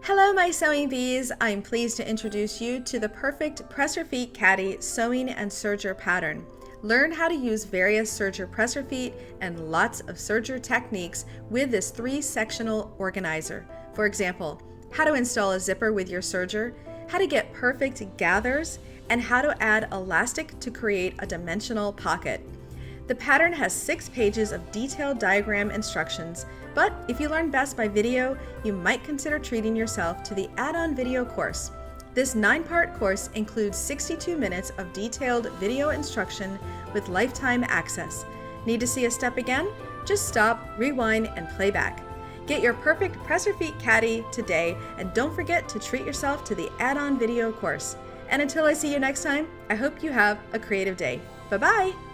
Hello, my sewing bees. I'm pleased to introduce you to the perfect Press Your Feet Caddy sewing and serger pattern. Learn how to use various serger press your feet and lots of serger techniques with this 3-sectional organizer. For example, how to install a zipper with your serger, how to get perfect gathers, and how to add elastic to create a dimensional pocket. The pattern has 6 pages of detailed diagram instructions, but if you learn best by video, you might consider treating yourself to the add-on video course. This 9-part course includes 62 minutes of detailed video instruction with lifetime access. Need to see a step again? Just stop, rewind, and play back. Get your perfect Press Your Feet Caddy today, and don't forget to treat yourself to the add-on video course. And until I see you next time, I hope you have a creative day. Bye-bye!